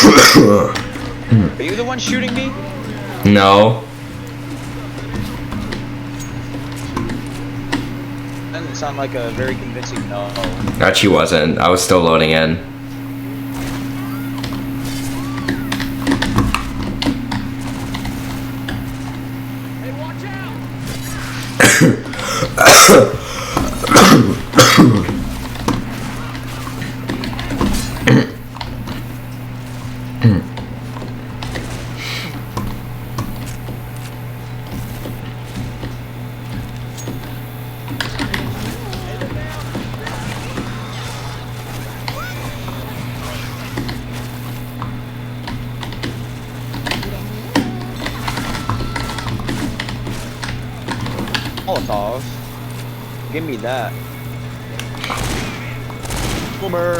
Are you the one shooting me? No. Doesn't sound like a very convincing no. Actually wasn't. I was still loading in. Hey, watch out! Molotov. Give me that. Boomer.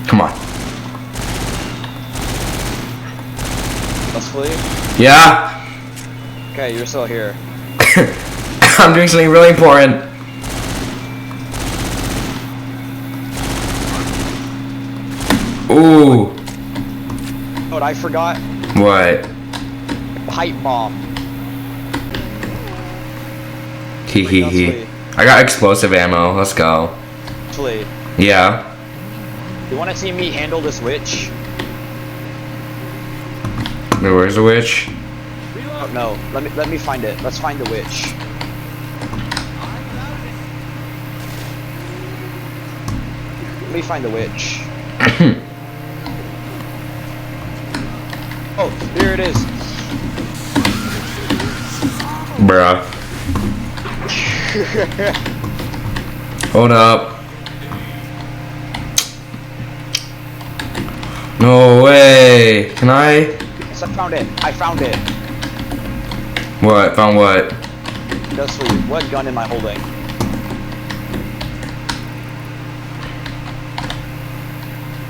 Come on. Let's flee. Yeah. Okay, you're still here. I'm doing something really important. Ooh. What I forgot? What? Pipe bomb. Hee hee Let's hee. flee. I got explosive ammo. Let's go. Flee. Yeah. You want to see me handle this witch? Wait, where's the witch? Oh, no, let me find it. Let's find the witch. Let me find the witch. Oh, here it is. Bruh. Hold up. No way. Can I? Yes, I found it. I found it. What? Found what? Dusty, what gun am I holding?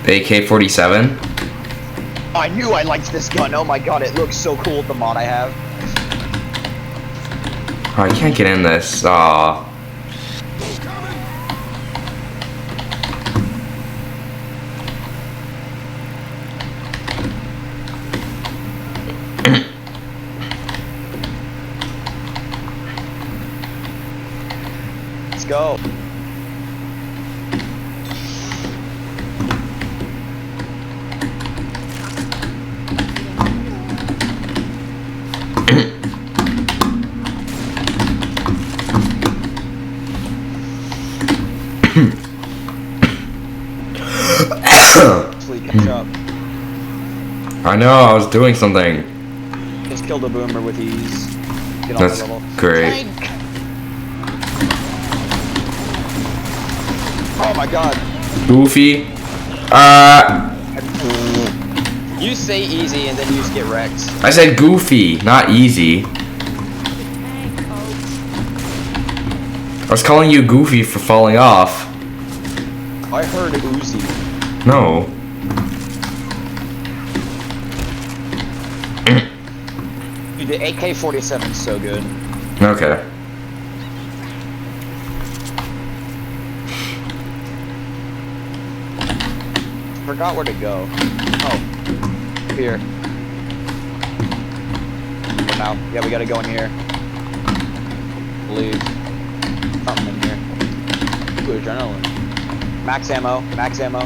AK-47? Oh, I knew I liked this gun. Oh my god, it looks so cool with the mod I have. Oh, I can't get in this. Aw. Let's go. Please catch up. I know, I was doing something. Just killed a boomer with ease. Get on That's the level. great. Oh my god. Goofy. You say easy and then you just get wrecked. I said goofy, not easy. I was calling you goofy for falling off. I heard Uzi. No. Dude, the AK-47 is so good. Okay. Forgot where to go. Oh. Here. Oh, now. Yeah, we gotta go in here. Believe. Something in here. Ooh, adrenaline. Max ammo. Max ammo.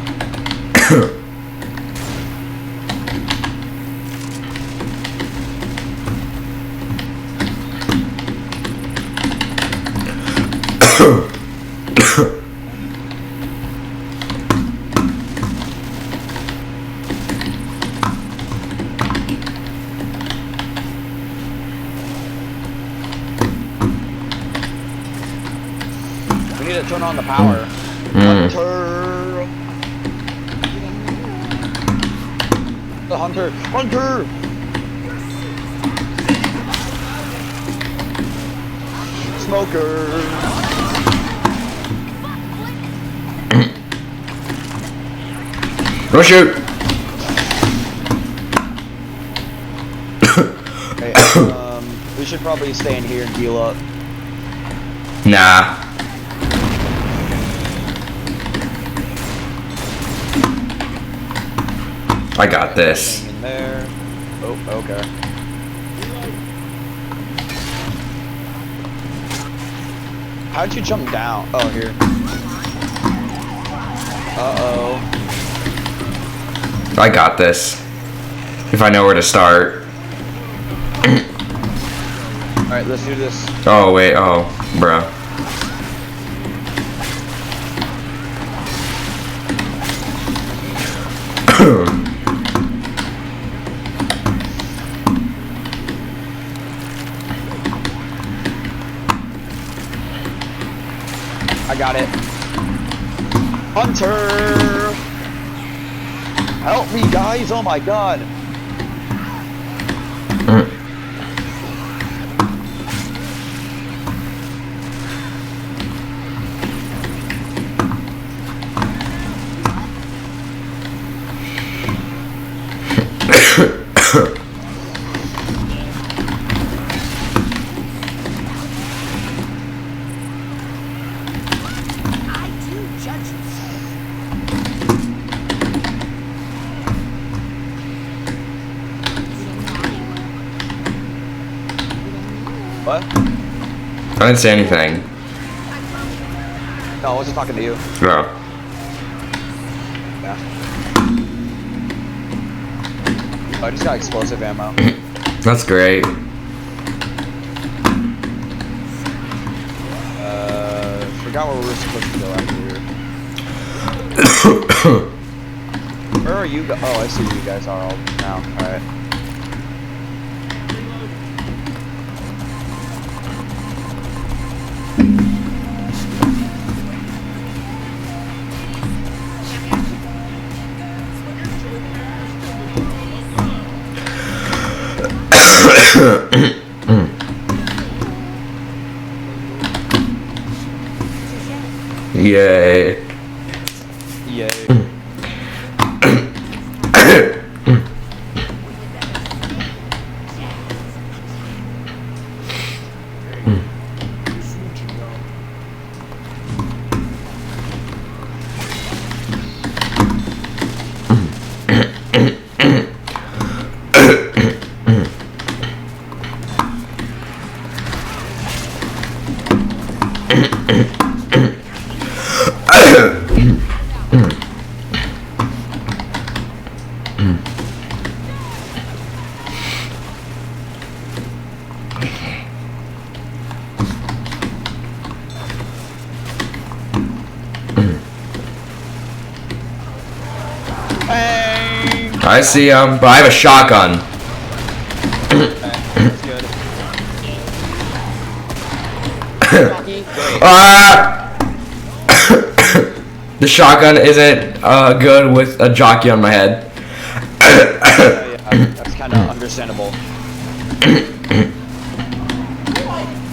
We need to turn on the power. Hunter! The hunter! Hunter! smoker. Don't shoot. Okay, we should probably stay in here and heal up. Nah. I got this. Hang in there. Oh, okay. How'd you jump down? Oh, here. Uh-oh. I got this. If I know where to start. Alright, let's do this. Oh, wait. Oh, bruh. I got it. Hunter! Help me, guys! Oh my god! What? I didn't say anything. No, I wasn't talking to you. No. Yeah. Oh, I just got explosive ammo. That's great. Forgot where we were supposed to go after here. Where are you? Oh, I see where you guys are all now. Alright. Yay. Yay. I see him, but I have a shotgun. That's good. Rocky, wait. The shotgun isn't good with a jockey on my head. Yeah, that's kind of understandable.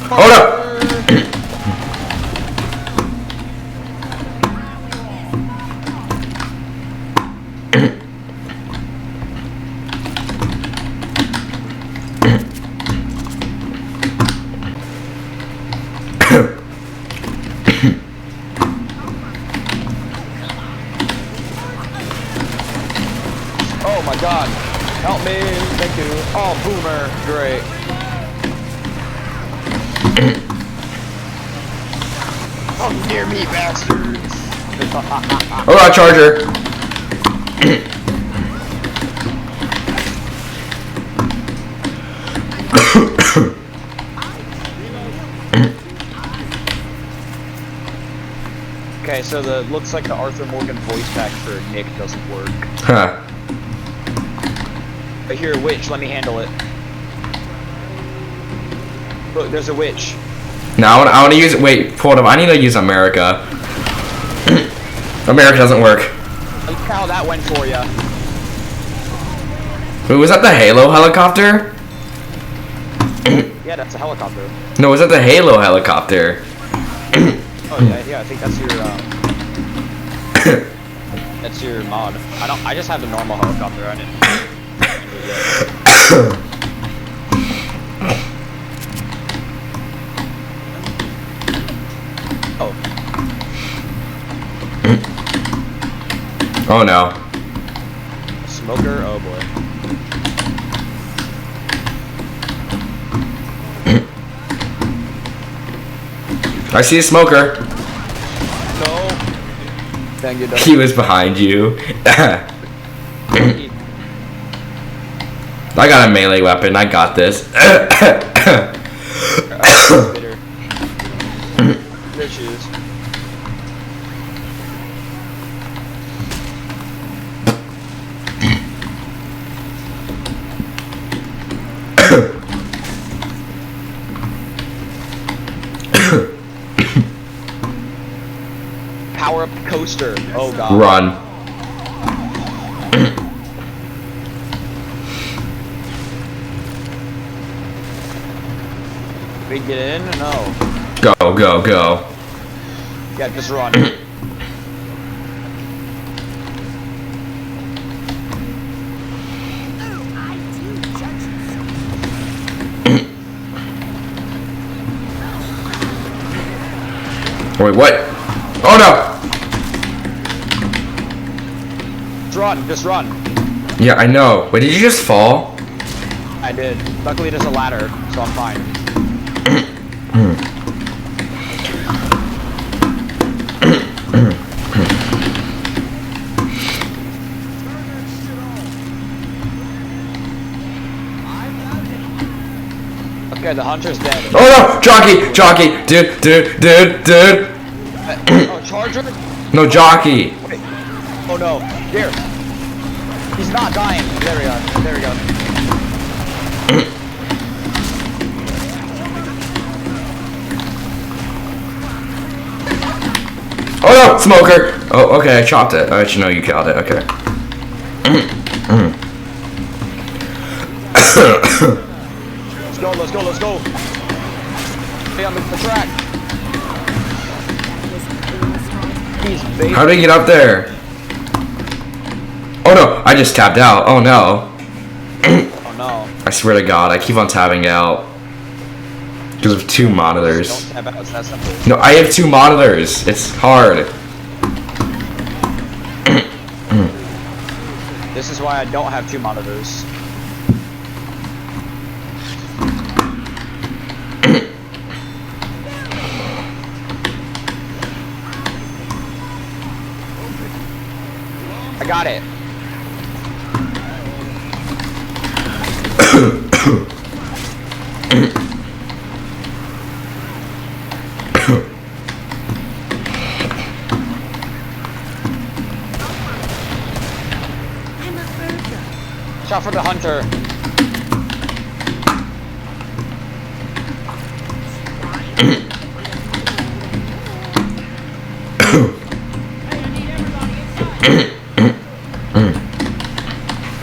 Hold up! Oh my god. Help me. Thank you. Oh, boomer. Great. Come near me, bastards. Alright, Charger. Okay, so the looks like the Arthur Morgan voice pack for Nick doesn't work. Huh. I hear a witch, let me handle it. Look, there's a witch. No, I want to use. Wait, hold up. I need to use America. America doesn't work. Look how that went for ya. Wait, was that the Halo helicopter? Yeah, that's a helicopter. No, was that the Halo helicopter? Oh yeah, I think that's your mod. I just have the normal helicopter. I didn't. Oh. Oh no. Smoker. Oh boy. I see a smoker. No. Dang it. He was behind you. I got a melee weapon. I got this. There she is. Power up coaster. Oh god. Run. We get in? No. Go, go, go. Yeah, just run. Wait, what? Oh no! Just run, just run. Yeah, I know. Wait, did you just fall? I did. Luckily there's a ladder, so I'm fine. Okay, the hunter's dead. Oh no! Jockey! Jockey! Dude! Oh, charger? No, jockey! Wait. Oh no. Here. He's not dying. There we go. There we go. Oh no! Smoker! Oh, okay, I chopped it. I should know you killed it. Okay. Let's go, let's go. Stay on the track. He's bait. How do we get up there? Oh no! I just tapped out. Oh no. Oh no. I swear to God, I keep on tapping out. Because of 2 monitors. Don't tab out, it's that simple. No, I have 2 monitors. It's hard. This is why I don't have 2 monitors. I got it. Shot for the hunter.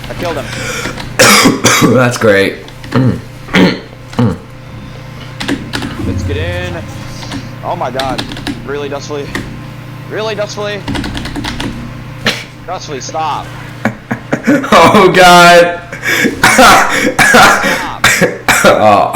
I killed him. That's great. Let's get in. Oh my god. Really, Dustfully? Really, Dustfully? Dustfully, stop. Oh God. Stop. Oh.